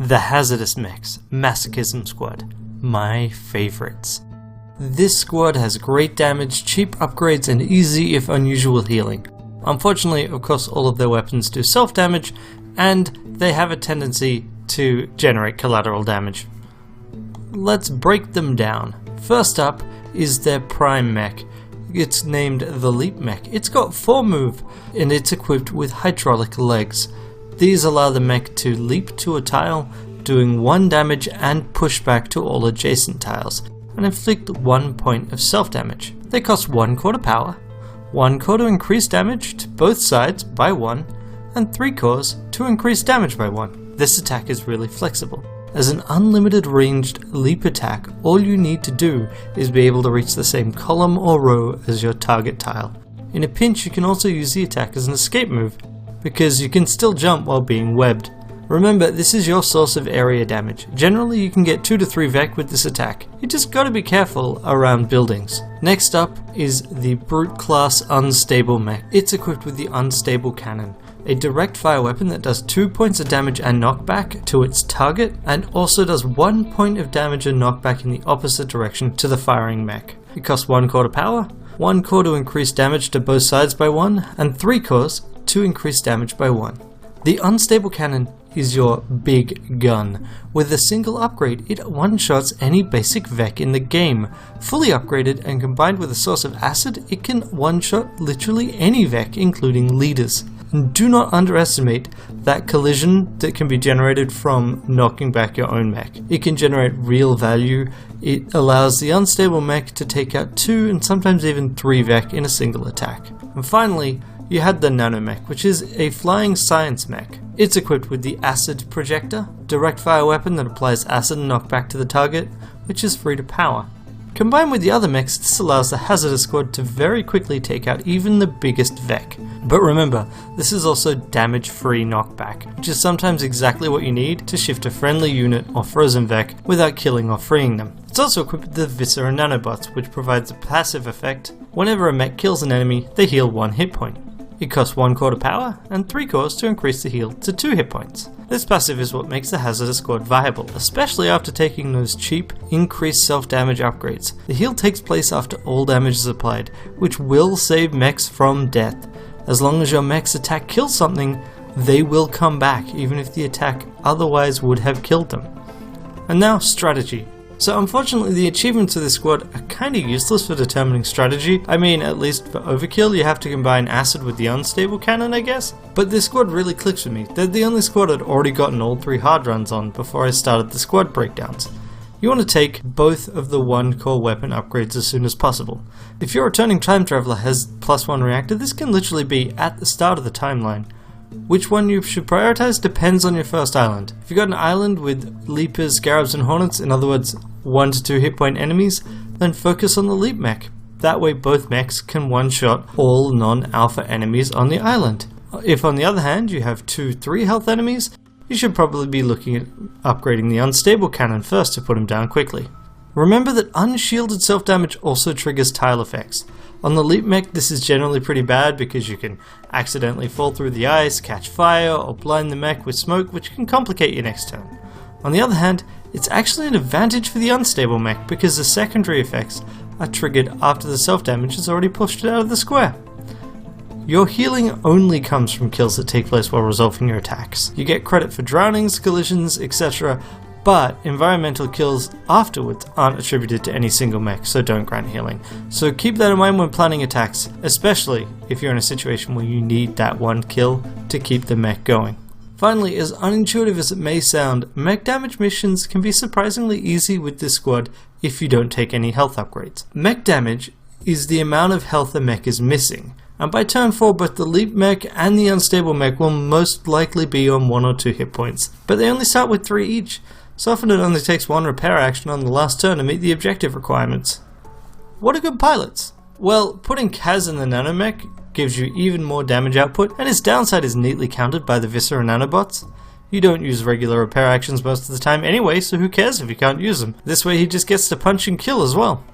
The Hazardous Mechs, Masochism Squad, my favorites. This squad has great damage, cheap upgrades and easy if unusual healing. Unfortunately, of course, all of their weapons do self-damage and they have a tendency to generate collateral damage. Let's break them down. First up is their prime mech. It's named the Leap Mech. It's got 4 move and it's equipped with hydraulic legs. These allow the mech to leap to a tile, doing 1 damage and push back to all adjacent tiles, and inflict 1 point of self-damage. They cost 1 core to power, 1 core to increase damage to both sides by 1, and 3 cores to increase damage by 1. This attack is really flexible. As an unlimited ranged leap attack, all you need to do is be able to reach the same column or row as your target tile. In a pinch, you can also use the attack as an escape move, because you can still jump while being webbed. Remember, this is your source of area damage. Generally you can get 2 to 3 Vec with this attack. You just gotta be careful around buildings. Next up is the Brute Class Unstable Mech. It's equipped with the Unstable Cannon, a direct fire weapon that does 2 points of damage and knockback to its target, and also does 1 point of damage and knockback in the opposite direction to the firing mech. It costs 1 core to power, 1 core to increase damage to both sides by 1, and 3 cores to increase damage by 1. The Unstable Cannon is your big gun. With a single upgrade, it one-shots any basic Vec in the game. Fully upgraded and combined with a source of acid, it can one-shot literally any Vec, including leaders. And do not underestimate that collision that can be generated from knocking back your own mech. It can generate real value. It allows the unstable mech to take out 2 and sometimes even 3 Vec in a single attack. And finally, you had the Nano mech, which is a flying science mech. It's equipped with the acid projector, direct fire weapon that applies acid and knockback to the target, which is free to power. Combined with the other mechs, this allows the Hazardous Squad to very quickly take out even the biggest Vec. But remember, this is also damage-free knockback, which is sometimes exactly what you need to shift a friendly unit or frozen Vec without killing or freeing them. It's also equipped with the Viscera nanobots, which provides a passive effect. Whenever a mech kills an enemy, they heal 1 hit point. It costs 1 core to power, and 3 cores to increase the heal to 2 hit points. This passive is what makes the Hazardous Squad viable, especially after taking those cheap, increased self-damage upgrades. The heal takes place after all damage is applied, which will save mechs from death. As long as your mech's attack kills something, they will come back, even if the attack otherwise would have killed them. And now, strategy. So unfortunately the achievements of this squad are kinda useless for determining strategy. I mean, at least for overkill you have to combine acid with the unstable cannon, I guess? But this squad really clicks with me. They're the only squad I'd already gotten all 3 hard runs on before I started the squad breakdowns. You want to take both of the 1 core weapon upgrades as soon as possible. If your returning time traveler has +1 reactor, this can literally be at the start of the timeline. Which one you should prioritize depends on your first island. If you got an island with leapers, scarabs and hornets, in other words 1 to 2 hit point enemies, then focus on the leap mech. That way both mechs can one-shot all non-alpha enemies on the island. If on the other hand you have 2-3 health enemies, you should probably be looking at upgrading the unstable cannon first to put them down quickly. Remember that unshielded self-damage also triggers tile effects. On the Leap Mech this is generally pretty bad because you can accidentally fall through the ice, catch fire, or blind the mech with smoke, which can complicate your next turn. On the other hand, it's actually an advantage for the unstable mech because the secondary effects are triggered after the self-damage has already pushed it out of the square. Your healing only comes from kills that take place while resolving your attacks. You get credit for drownings, collisions, etc., but environmental kills afterwards aren't attributed to any single mech, so don't grant healing. So keep that in mind when planning attacks, especially if you're in a situation where you need that 1 kill to keep the mech going. Finally, as unintuitive as it may sound, mech damage missions can be surprisingly easy with this squad if you don't take any health upgrades. Mech damage is the amount of health a mech is missing, and by turn 4 both the leap mech and the unstable mech will most likely be on 1 or 2 hit points, but they only start with 3 each. So often it only takes 1 repair action on the last turn to meet the objective requirements. What are good pilots? Well, putting Kaz in the Nano mech gives you even more damage output, and its downside is neatly countered by the Viscera nanobots. You don't use regular repair actions most of the time anyway, so who cares if you can't use them? This way he just gets to punch and kill as well.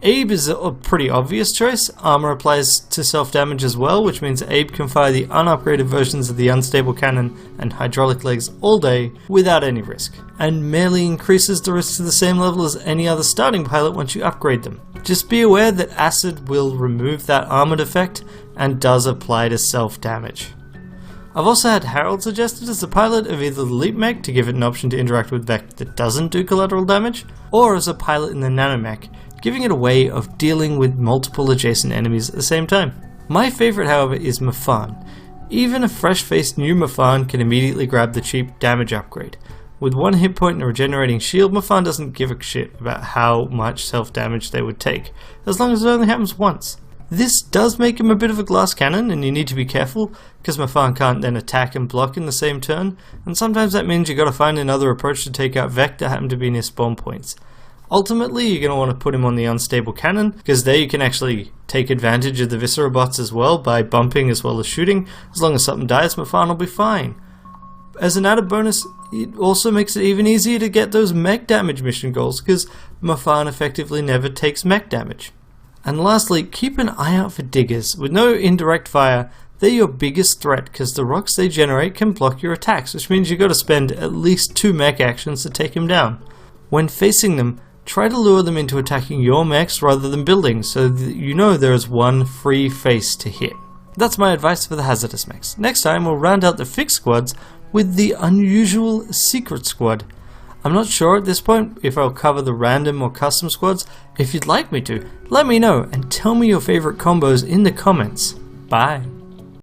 Abe is a pretty obvious choice. Armor applies to self-damage as well, which means Abe can fire the unupgraded versions of the unstable cannon and hydraulic legs all day without any risk, and merely increases the risk to the same level as any other starting pilot once you upgrade them. Just be aware that acid will remove that armored effect and does apply to self-damage. I've also had Harold suggested as the pilot of either the Leap Mech to give it an option to interact with Vec that doesn't do collateral damage, or as a pilot in the Nano Mech, giving it a way of dealing with multiple adjacent enemies at the same time. My favourite, however, is Mafan. Even a fresh-faced new Mafan can immediately grab the cheap damage upgrade. With one hit point and a regenerating shield, Mafan doesn't give a shit about how much self-damage they would take, as long as it only happens once. This does make him a bit of a glass cannon, and you need to be careful, because Mafan can't then attack and block in the same turn, and sometimes that means you gotta find another approach to take out Vec that happen to be near spawn points. Ultimately, you're going to want to put him on the unstable cannon, because there you can actually take advantage of the Viscera bots as well by bumping as well as shooting. As long as something dies, Mafan will be fine. As an added bonus, it also makes it even easier to get those mech damage mission goals, because Mafan effectively never takes mech damage. And lastly, keep an eye out for diggers. With no indirect fire, they're your biggest threat, because the rocks they generate can block your attacks, which means you've got to spend at least 2 mech actions to take him down. When facing them, try to lure them into attacking your mechs rather than buildings, so that you know there is one free face to hit. That's my advice for the Hazardous Mechs. Next time we'll round out the fixed squads with the unusual secret squad. I'm not sure at this point if I'll cover the random or custom squads. If you'd like me to, let me know and tell me your favorite combos in the comments. Bye!